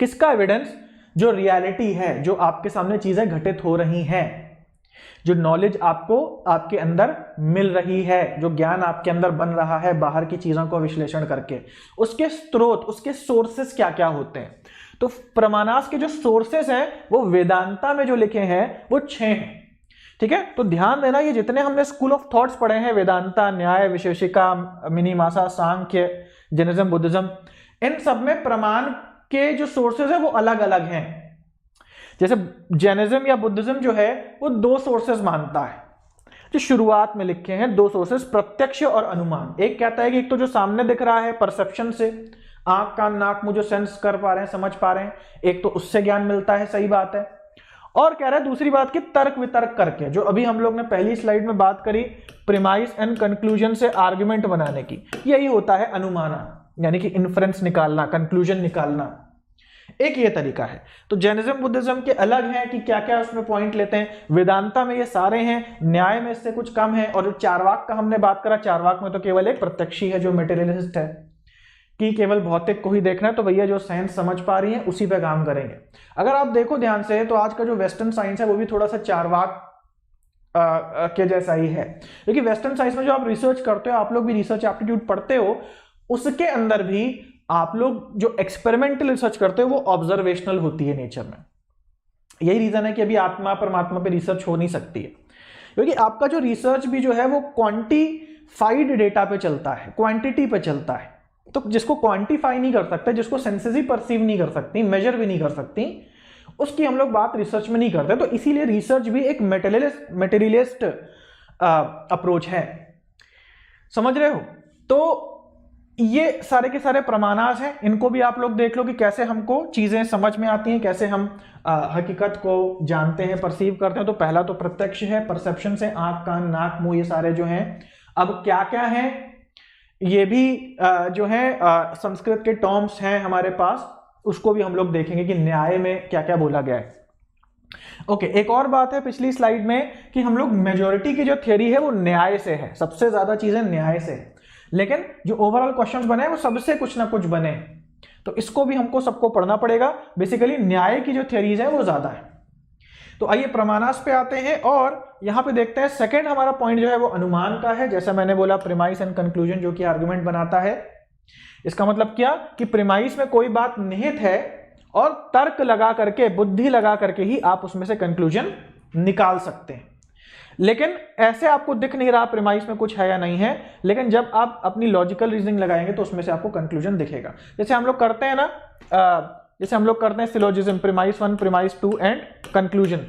किसका एविडेंस? जो रियलिटी है, जो आपके सामने चीजें घटित हो रही हैं, जो नॉलेज आपको आपके अंदर मिल रही है, जो ज्ञान आपके अंदर बन रहा है बाहर की चीजों को विश्लेषण करके, उसके स्रोत, उसके सोर्सेस क्या क्या होते हैं। तो प्रमाणास के जो सोर्सेस हैं वो वेदांता में जो लिखे हैं वो 6 हैं। ठीक है, तो ध्यान देना, ये जितने हमने स्कूल ऑफ थॉट्स पढ़े हैं, वेदांता, न्याय, विशेषिका, मिनीमासा, सांख्य, जैनिज्म, बुद्धिज्म, इन सब में प्रमाण के जो सोर्सेज है वो अलग अलग हैं। जैसे जैनिज्म या बुद्धिज्म जो है वो 2 सोर्सेज मानता है, जो शुरुआत में लिखे हैं 2 सोर्सेज, प्रत्यक्ष और अनुमान। एक कहता है कि एक तो जो सामने दिख रहा है परसेप्शन से, आंख कान नाक मुंह जो सेंस कर पा रहे हैं, समझ पा रहे हैं, एक तो उससे ज्ञान मिलता है, सही बात है। और कह रहा है दूसरी बात कि तर्क वितर्क करके, जो अभी हम लोग ने पहली स्लाइड में बात करी, प्रीमाइस एंड कंक्लूजन से आर्गुमेंट बनाने की, यही होता है अनुमाना, यानी कि इन्फ्रेंस निकालना, कंक्लूजन निकालना। एक ये तरीका है। तो जैनिज्म बुद्धिज्म के अलग है कि क्या क्या उसमें पॉइंट लेते हैं। वेदांता में ये सारे हैं, न्याय में इससे कुछ कम है। और जो चार्वाक का हमने बात करा, चार्वाक में तो केवल एक प्रत्यक्षी है जो मटेरियलिस्ट है कि केवल भौतिक को ही देखना है, तो भैया जो साइंस समझ पा रही है उसी पे काम करेंगे। अगर आप देखो ध्यान से तो आज का जो वेस्टर्न साइंस है वो भी थोड़ा सा चार्वाक के जैसा ही है। क्योंकि वेस्टर्न साइंस में जो आप रिसर्च करते हो, आप लोग भी रिसर्च एप्टीट्यूड पढ़ते हो, उसके अंदर भी आप लोग जो एक्सपेरिमेंटल रिसर्च करते हो वो ऑब्जर्वेशनल होती है नेचर में। यही रीजन है कि अभी आत्मा परमात्मा पे रिसर्च हो नहीं सकती है, क्योंकि आपका जो रिसर्च भी जो है वो क्वांटिफाइड डेटा पे चलता है, क्वांटिटी पे चलता है। तो जिसको क्वांटिफाई नहीं कर सकते, जिसको सेंसेस ही परसीव नहीं कर सकती, मेजर भी नहीं कर सकती, उसकी हम लोग बात रिसर्च में नहीं करते। तो इसीलिए रिसर्च भी एक मटेरियलिस्ट अप्रोच है, समझ रहे हो। तो ये सारे के सारे प्रमाणास हैं, इनको भी आप लोग देख लो कि कैसे हमको चीजें समझ में आती हैं, कैसे हम हकीकत को जानते हैं, परसीव करते हैं। तो पहला तो प्रत्यक्ष है, परसेप्शन से, आंख कान नाक मुंह ये सारे जो हैं। अब क्या क्या है ये भी जो है संस्कृत के टर्म्स हैं हमारे पास, उसको भी हम लोग देखेंगे कि न्याय में क्या क्या बोला गया है। ओके, एक और बात है पिछली स्लाइड में कि हम लोग मेजॉरिटी की जो थ्योरी है वो न्याय से है, सबसे ज्यादा चीजें न्याय से है, लेकिन जो ओवरऑल क्वेश्चंस बने हैं वो सबसे कुछ ना कुछ बने हैं, तो इसको भी हमको सबको पढ़ना पड़ेगा। बेसिकली न्याय की जो थ्योरीज है वो ज्यादा है। तो आइए प्रमाणास पे आते हैं और यहां पे देखते हैं सेकंड हमारा पॉइंट जो है वो अनुमान का है। जैसा मैंने बोला प्रीमाइस एंड कंक्लूजन जो कि आर्गुमेंट बनाता है, इसका मतलब क्या कि प्रीमाइस में कोई बात निहित है और तर्क लगा करके, बुद्धि लगा करके ही आप उसमें से कंक्लूजन निकाल सकते हैं। लेकिन ऐसे आपको दिख नहीं रहा प्रीमाइस में कुछ है या नहीं है, लेकिन जब आप अपनी लॉजिकल रीजनिंग लगाएंगे तो उसमें से आपको कंक्लूजन दिखेगा। जैसे हम लोग करते हैं ना, जैसे हम लोग करते हैं syllogism, premise 1, premise 2 and conclusion.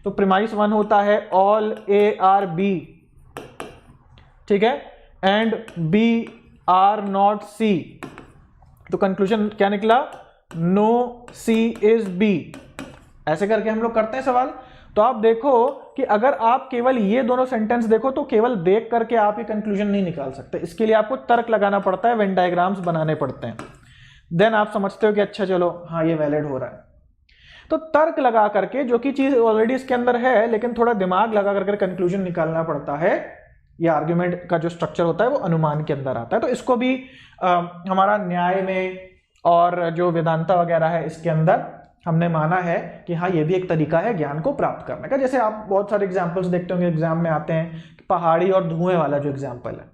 तो प्रीमाइस 1 होता है ऑल ए आर बी, ठीक है, and B are not C. तो कंक्लूजन क्या निकला? No C is B. ऐसे करके हम लोग करते हैं सवाल। तो आप देखो कि अगर आप केवल ये दोनों सेंटेंस देखो तो केवल देख करके आप ये कंक्लूजन नहीं निकाल सकते, इसके लिए आपको तर्क लगाना पड़ता है, वेन डायग्राम्स बनाने पड़ते हैं, देन आप समझते हो कि अच्छा चलो हाँ ये वैलिड हो रहा है। तो तर्क लगा करके, जो कि चीज ऑलरेडी इसके अंदर है, लेकिन थोड़ा दिमाग लगा करके कंक्लूजन निकालना पड़ता है। ये आर्ग्यूमेंट का जो स्ट्रक्चर होता है वो अनुमान के अंदर आता है। तो इसको भी हमारा न्याय में और जो वेदांता वगैरह है इसके अंदर हमने माना है कि हाँ ये भी एक तरीका है ज्ञान को प्राप्त करने का। जैसे आप बहुत सारे एग्जाम्पल्स देखते होंगे एग्जाम में आते हैं, पहाड़ी और धुएं वाला जो एग्जाम्पल है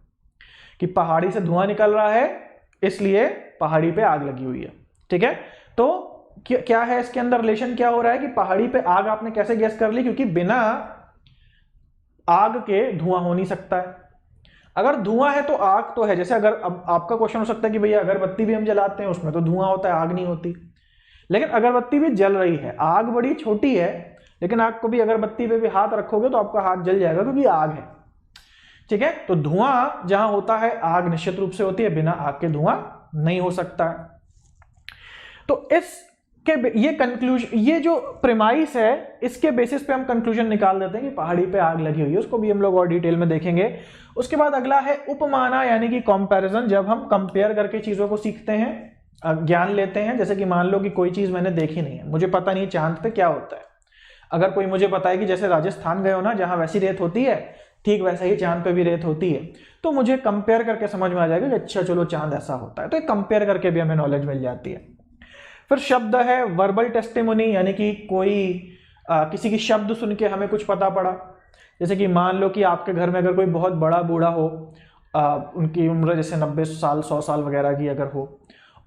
कि पहाड़ी से धुआं निकल रहा है इसलिए पहाड़ी पे आग लगी हुई है, ठीक है। तो क्या है इसके अंदर रिलेशन, क्या हो रहा है कि पहाड़ी पे आग आपने कैसे गैस कर ली, क्योंकि बिना आग के धुआं हो नहीं सकता है। अगर धुआं है तो आग तो है। जैसे अगर अब आपका क्वेश्चन हो सकता है कि भैया अगरबत्ती भी हम जलाते हैं उसमें तो धुआं होता है, आग नहीं होती। लेकिन अगरबत्ती भी जल रही है, आग बड़ी छोटी है, लेकिन आग को भी अगरबत्ती पे भी हाथ रखोगे तो आपका हाथ जल जाएगा क्योंकि आग है, ठीक है। तो धुआं जहां होता है आग निश्चित रूप से होती है, बिना आग के धुआं नहीं हो सकता है। तो ये कंक्लूजन, ये जो प्रीमाइस है इसके बेसिस पे हम कंक्लूजन निकाल देते हैं कि पहाड़ी पे आग लगी हुई है। उसको भी हम लोग और डिटेल में देखेंगे। उसके बाद अगला है उपमाना यानी कि कंपैरिजन। जब हम कंपेयर करके चीजों को सीखते हैं, ज्ञान लेते हैं, जैसे कि मान लो कि कोई चीज मैंने देखी नहीं है, मुझे पता नहीं चांद पे क्या होता है। अगर कोई मुझे बताए कि जैसे राजस्थान गए हो ना, जहां वैसी रेत होती है ठीक वैसा ही चांद पे भी रेत होती है, तो मुझे कंपेयर करके समझ में आ जाएगा कि अच्छा चलो चांद ऐसा होता है। तो कंपेयर करके भी हमें नॉलेज मिल जाती है। फिर शब्द है वर्बल टेस्टिमोनी, यानी कि कोई किसी की शब्द सुन के हमें कुछ पता पड़ा। जैसे कि मान लो कि आपके घर में अगर कोई बहुत बड़ा बूढ़ा हो, उनकी उम्र जैसे 90 साल 100 साल वगैरह की अगर हो,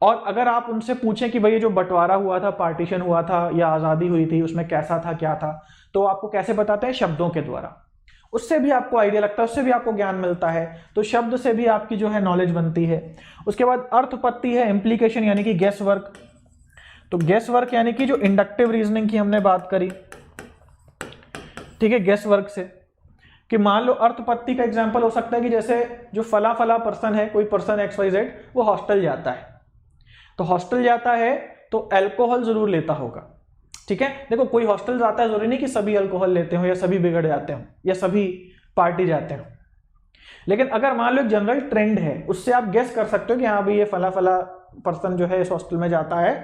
और अगर आप उनसे पूछें कि भाई ये जो बंटवारा हुआ था, पार्टीशन हुआ था या आज़ादी हुई थी, उसमें कैसा था क्या था, तो आपको कैसे बताते हैं? शब्दों के द्वारा। उससे भी आपको आइडिया लगता है, उससे भी आपको ज्ञान मिलता है। तो शब्द से भी आपकी जो है नॉलेज बनती है। उसके बाद अर्थपत्ति है, इम्प्लीकेशन यानी कि गेस वर्क। तो गेस वर्क यानी कि जो इंडक्टिव रीजनिंग की हमने बात करी, ठीक है, गेस वर्क से कि मान लो अर्थपत्ति का एग्जांपल हो सकता है कि जैसे जो फला फला पर्सन है, कोई पर्सन XYZ, वो हॉस्टल जाता है। तो हॉस्टल जाता है तो अल्कोहल जरूर लेता होगा, ठीक है। देखो कोई हॉस्टल जाता है, जरूरी नहीं कि सभी अल्कोहल लेते हो या सभी बिगड़ जाते हो या सभी पार्टी जाते हो। लेकिन अगर मान लो एक जनरल ट्रेंड है, उससे आप गेस कर सकते हो कि हाँ भाई ये फला फला पर्सन जो है इस हॉस्टल में जाता है,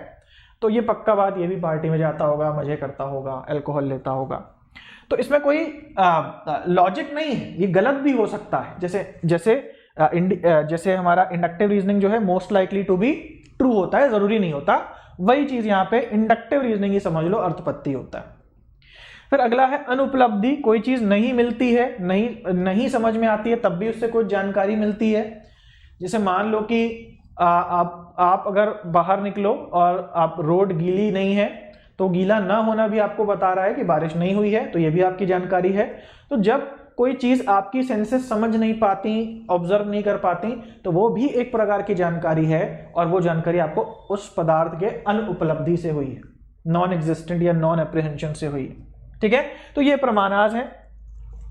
तो ये पक्का बात ये भी पार्टी में जाता होगा, मजे करता होगा, अल्कोहल लेता होगा। तो इसमें कोई लॉजिक नहीं है, ये गलत भी हो सकता है। जैसे हमारा इंडक्टिव रीजनिंग जो है most likely to be true होता है, जरूरी नहीं होता। वही चीज यहां पे इंडक्टिव रीजनिंग ही समझ लो अर्थपत्ति होता है। फिर अगला है अनुपलब्धि। कोई चीज नहीं मिलती है, नहीं समझ में आती है, तब भी उससे कुछ जानकारी मिलती है। जैसे मान लो कि आप अगर बाहर निकलो और आप रोड गीली नहीं है, तो गीला ना होना भी आपको बता रहा है कि बारिश नहीं हुई है, तो ये भी आपकी जानकारी है। तो जब कोई चीज आपकी सेंसेस समझ नहीं पाती, ऑब्जर्व नहीं कर पाती, तो वो भी एक प्रकार की जानकारी है, और वो जानकारी आपको उस पदार्थ के अनुपलब्धि से हुई है, नॉन एग्जिस्टेंट या नॉन एप्रीहेंशन से हुई है, ठीक है। तो ये प्रमाणाज है,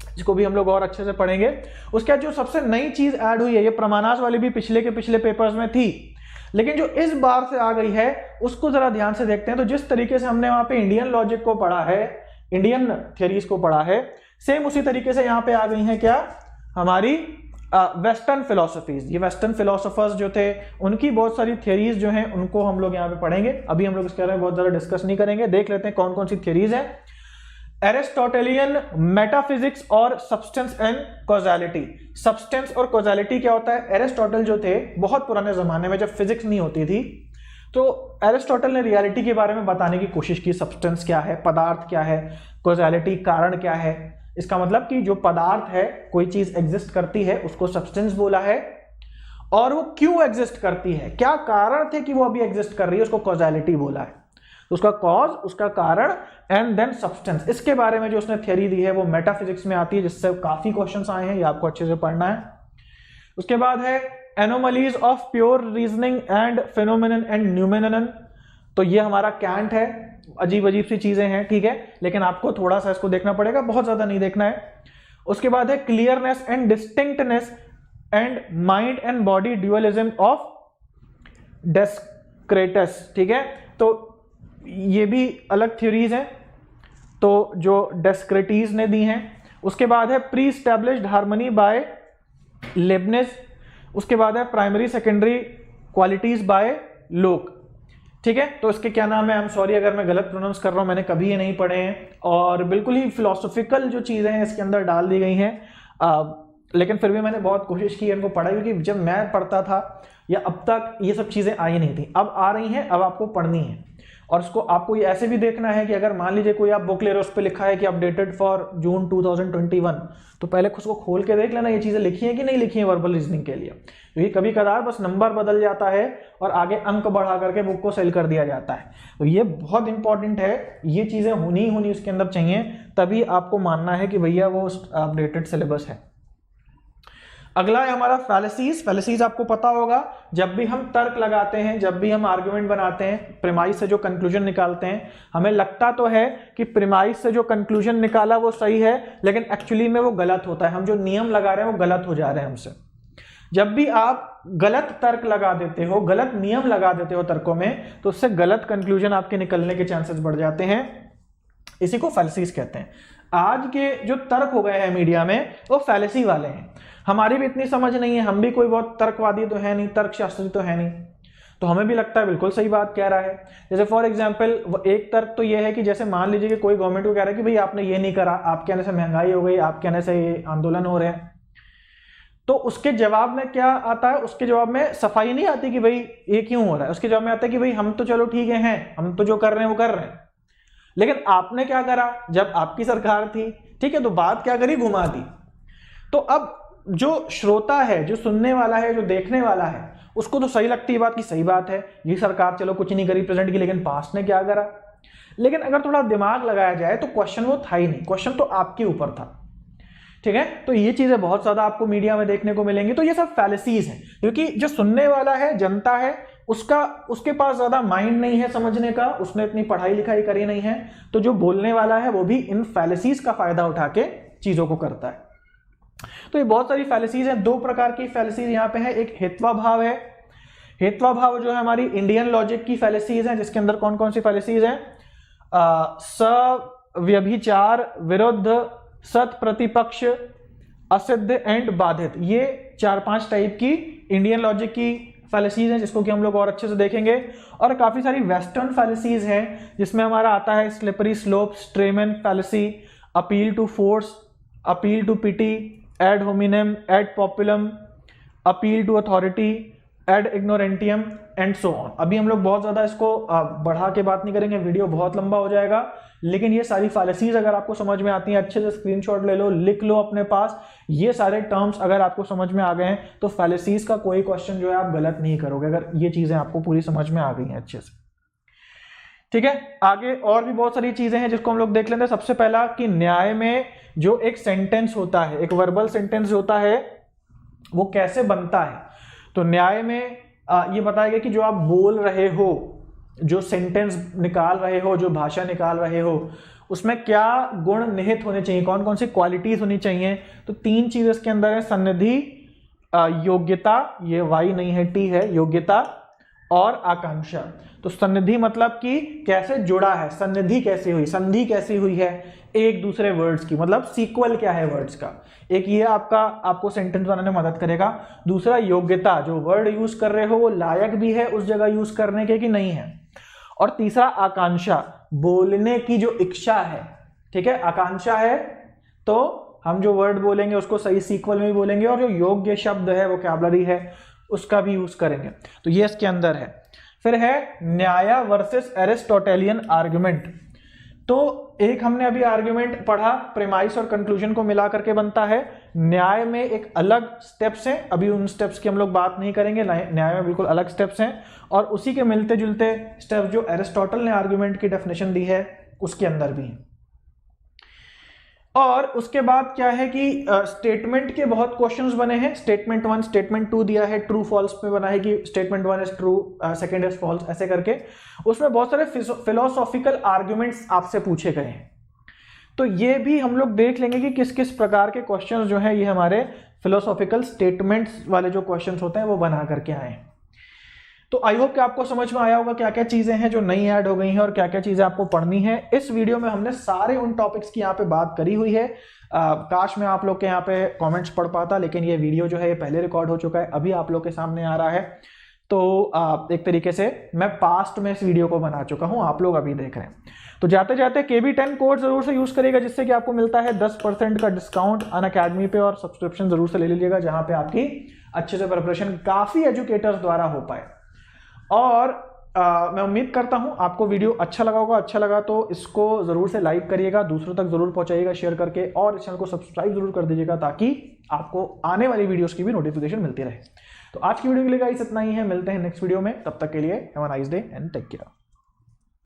जिसको भी हम लोग और अच्छे से पढ़ेंगे। उसके बाद जो सबसे नई चीज ऐड हुई है, ये प्रमाणाज वाली भी पिछले के पिछले पेपर्स में थी, लेकिन जो इस बार से आ गई है उसको जरा ध्यान से देखते हैं। तो जिस तरीके से हमने वहां पे इंडियन लॉजिक को पढ़ा है, इंडियन थियरीज को पढ़ा है, सेम उसी तरीके से यहाँ पे आ गई है क्या, हमारी वेस्टर्न फिलोसफीज, ये वेस्टर्न फिलोसोफर्स जो थे उनकी बहुत सारी थियरीज जो हैं उनको हम लोग यहाँ पे पढ़ेंगे। अभी हम लोग इसके बारे में बहुत ज्यादा डिस्कस नहीं करेंगे, देख लेते हैं कौन कौन सी थियरीज हैं। एरिस्टोटेलियन मेटाफिजिक्स और सब्सटेंस एंड कॉजालिटी। सब्सटेंस और कॉजालिटी क्या होता है? एरिस्टोटल जो थे बहुत पुराने जमाने में जब फिजिक्स नहीं होती थी तो एरिस्टोटल ने रियलिटी के बारे में बताने की कोशिश की। सब्सटेंस क्या है, पदार्थ क्या है, कॉजालिटी कारण क्या है। इसका मतलब कि जो पदार्थ है, कोई चीज एग्जिस्ट करती है उसको सब्सटेंस बोला है, और वो क्यों एग्जिस्ट करती है, क्या कारण थे कि वो अभी एग्जिस्ट कर रही है, उसको कॉजालिटी बोला है। उसका कॉज, उसका कारण एंड देन सब्सटेंस। इसके बारे में जो उसने थ्योरी दी है वो मेटाफिजिक्स में आती है, जिससे काफी क्वेश्चंस आए हैं, ये आपको अच्छे से पढ़ना है। उसके बाद है anomalies of pure reasoning and phenomenon and noumenon. तो ये हमारा कैंट है, अजीब अजीब सी चीजें हैं, ठीक है, लेकिन आपको थोड़ा सा इसको देखना पड़ेगा, बहुत ज्यादा नहीं देखना है। उसके बाद है clearness and distinctness and mind and body dualism of Descartes, ठीक है। तो ये भी अलग थ्योरीज हैं, तो जो डेस्क्रेटीज ने दी हैं। उसके बाद है pre established harmony by Leibniz. उसके बाद है प्राइमरी सेकेंडरी क्वालिटीज बाय लोक, ठीक है। तो इसके क्या नाम है, आई एम सॉरी अगर मैं गलत प्रोनाउंस कर रहा हूं, मैंने कभी ये नहीं पढ़े हैं और बिल्कुल ही फिलोसॉफिकल जो चीजें हैं इसके अंदर डाल दी गई हैं, लेकिन फिर भी मैंने बहुत कोशिश की इनको पढ़ा, क्योंकि जब मैं पढ़ता था या अब तक ये सब चीजें आई नहीं थी, अब आ रही हैं, अब आपको पढ़नी है। और इसको आपको ये ऐसे भी देखना है कि अगर मान लीजिए कोई आप बुक ले रहे हो, उस पर लिखा है कि अपडेटेड फॉर जून 2021, तो पहले उसको खोल के देख लेना ये चीजें लिखी हैं कि नहीं लिखी हैं वर्बल रीजनिंग के लिए, क्योंकि कभी कदार बस नंबर बदल जाता है और आगे अंक बढ़ा करके बुक को सेल कर दिया जाता है। तो ये बहुत इंपॉर्टेंट है, ये चीजें होनी उसके अंदर चाहिए, तभी आपको मानना है कि भैया वो अपडेटेड सिलेबस है। अगला है हमारा फैलेसीज। फैलेसीज आपको पता होगा, जब भी हम तर्क लगाते हैं, जब भी हम आर्गुमेंट बनाते हैं, प्रीमाइस से जो कंक्लूजन निकालते हैं, हमें लगता तो है कि प्रीमाइस से जो कंक्लूजन निकाला वो सही है, लेकिन एक्चुअली में वो गलत होता है। हम जो नियम लगा रहे हैं वो गलत हो जा रहे हैं हमसे। जब भी आप गलत तर्क लगा देते हो, गलत नियम लगा देते हो तर्कों में, तो उससे गलत कंक्लूजन आपके निकलने के चांसेस बढ़ जाते हैं। इसी को फैलेसीज कहते हैं। आज के जो तर्क हो गए हैं मीडिया में वो फैलेसी वाले हैं। हमारी भी इतनी समझ नहीं है, हम भी कोई बहुत तर्कवादी तो है नहीं, तर्कशास्त्री तो है नहीं, तो हमें भी लगता है बिल्कुल सही बात कह रहा है। जैसे फॉर एग्जांपल एक तर्क तो ये है कि जैसे मान लीजिए कि कोई गवर्नमेंट को कह रहा है कि भाई आपने ये नहीं करा, आपके कहने से महंगाई हो गई, आपके कहने से ये आंदोलन हो रहे हैं, तो उसके जवाब में क्या आता है? उसके जवाब में सफाई नहीं आती कि भाई ये क्यों हो रहा है, उसके जवाब में आता है कि भाई हम तो चलो ठीक है, हम तो जो कर रहे हैं वो कर रहे हैं, लेकिन आपने क्या करा जब आपकी सरकार थी, ठीक है, तो बात क्या करी, घुमा दी। तो अब जो श्रोता है, जो सुनने वाला है, जो देखने वाला है, उसको तो सही लगती है बात कि सही बात है, ये सरकार चलो कुछ नहीं करी प्रेजेंट की, लेकिन पास्ट ने क्या करा। लेकिन अगर थोड़ा दिमाग लगाया जाए तो क्वेश्चन वो था ही नहीं, क्वेश्चन तो आपके ऊपर था, ठीक है। तो ये चीजें बहुत ज्यादा आपको मीडिया में देखने को मिलेंगी। तो ये सब फैलेसीज हैं, क्योंकि जो सुनने वाला है, जनता है, उसके पास ज्यादा माइंड नहीं है समझने का, उसने इतनी पढ़ाई लिखाई करी नहीं है, तो जो बोलने वाला है वो भी इन फैलेसीज का फायदा उठा के चीजों को करता है। तो ये बहुत सारी फैलेसीज हैं। दो प्रकार की फैलेसीज यहाँ पे है, एक हेत्वा भाव है। हेत्वा भाव जो है हमारी इंडियन लॉजिक की फैलेसीज है, जिसके अंदर कौन कौन सी फैलेसीज हैं? सव्यभिचार, विरुद्ध, सत प्रतिपक्ष, असिद्ध एंड बाधित। ये 4-5 टाइप की इंडियन लॉजिक की फैलेसीज हैं, जिसको कि हम लोग और अच्छे से देखेंगे। और काफी सारी वेस्टर्न फैलेसीज हैं, जिसमें हमारा आता है slippery slope, strawman fallacy, appeal to force, appeal to pity, ad hominem, ad populum, appeal to authority, ad ignorantiam and so on. अभी हम लोग बहुत ज्यादा इसको बढ़ा के बात नहीं करेंगे, वीडियो बहुत लंबा हो जाएगा, लेकिन ये सारी फैलेसीज अगर आपको समझ में आती हैं, अच्छे से स्क्रीनशॉट ले लो, लिख लो अपने पास। ये सारे टर्म्स अगर आपको समझ में आ गए हैं तो फैलेसीज का कोई क्वेश्चन जो है आप गलत नहीं करोगे, अगर ये चीजें आपको पूरी समझ में आ गई हैं अच्छे से, ठीक है। आगे और भी बहुत सारी चीजें हैं जिसको हम लोग देख लेते हैं। सबसे पहला कि न्याय में जो एक सेंटेंस होता है, एक वर्बल सेंटेंस होता है, वो कैसे बनता है। तो न्याय में ये बताया गया कि जो आप बोल रहे हो, जो सेंटेंस निकाल रहे हो, जो भाषा निकाल रहे हो, उसमें क्या गुण निहित होने चाहिए, कौन कौन सी क्वालिटीज होनी चाहिए। तो 3 चीज इसके अंदर है, सन्निधि, योग्यता, ये वाई नहीं है टी है, योग्यता, और आकांक्षा। तो सन्निधि मतलब कि कैसे जुड़ा है, सन्निधि कैसे हुई, संधि कैसी हुई है एक दूसरे वर्ड्स की, मतलब सीक्वल क्या है वर्ड्स का। एक ये आपको सेंटेंस बनाने में मदद करेगा। दूसरा योग्यता, जो वर्ड यूज कर रहे हो वो लायक भी है उस जगह यूज करने के कि नहीं है। और तीसरा आकांक्षा, बोलने की जो इच्छा है, ठीक है, आकांक्षा है तो हम जो वर्ड बोलेंगे उसको सही सीक्वल में भी बोलेंगे, और जो योग्य शब्द है, वोकैबुलरी है, उसका भी यूज करेंगे। तो ये इसके अंदर है। फिर है न्याय वर्सेस एरिस्टोटेलियन आर्गुमेंट। तो एक हमने अभी आर्गुमेंट पढ़ा, प्रीमाइस और कंक्लूजन को मिला करके बनता है। न्याय में एक अलग स्टेप्स हैं, अभी उन स्टेप्स की हम लोग बात नहीं करेंगे, न्याय में बिल्कुल अलग स्टेप्स हैं, और उसी के मिलते जुलते स्टेप्स जो एरिस्टोटल ने आर्गुमेंट की डेफिनेशन दी है उसके अंदर भी। और उसके बाद क्या है कि स्टेटमेंट के बहुत क्वेश्चंस बने हैं। स्टेटमेंट 1, स्टेटमेंट 2 दिया है, ट्रू फॉल्स पे बना है कि statement 1 is true, second is false, ऐसे करके उसमें बहुत सारे फिलोसॉफिकल आर्गुमेंट्स आपसे पूछे गए हैं। तो ये भी हम लोग देख लेंगे कि किस किस प्रकार के क्वेश्चंस जो है ये हमारे फिलोसॉफिकल स्टेटमेंट्स वाले जो क्वेश्चंस होते हैं वो बना करके आए हैं। तो आई होप कि आपको समझ में आया होगा क्या क्या चीजें हैं जो नई ऐड हो गई हैं और क्या क्या चीजें आपको पढ़नी है। इस वीडियो में हमने सारे उन टॉपिक्स की यहाँ पे बात करी हुई है। काश मैं आप लोग के यहाँ पे कमेंट्स पढ़ पाता, लेकिन ये वीडियो जो है ये पहले रिकॉर्ड हो चुका है, अभी आप लोग के सामने आ रहा है। तो एक तरीके से मैं पास्ट में इस वीडियो को बना चुका हूँ, आप लोग अभी देख रहे हैं। तो जाते जाते KB10 कोड जरूर से यूज करिएगा, जिससे कि आपको मिलता है 10% का डिस्काउंट अनअकैडमी पे, और सब्सक्रिप्शन जरूर से ले लीजिएगा जहां पे आपकी अच्छे से प्रिपरेशन काफी एजुकेटर्स द्वारा हो पाए। और मैं उम्मीद करता हूं आपको वीडियो अच्छा लगा होगा। अच्छा लगा तो इसको जरूर से लाइक करिएगा, दूसरों तक जरूर पहुंचाइएगा शेयर करके, और इस चैनल को सब्सक्राइब जरूर कर दीजिएगा ताकि आपको आने वाली वीडियोस की भी नोटिफिकेशन मिलती रहे। तो आज की वीडियो के लिए गाइस इतना ही है, मिलते हैं नेक्स्ट वीडियो में, तब तक के लिए have a nice day and take care.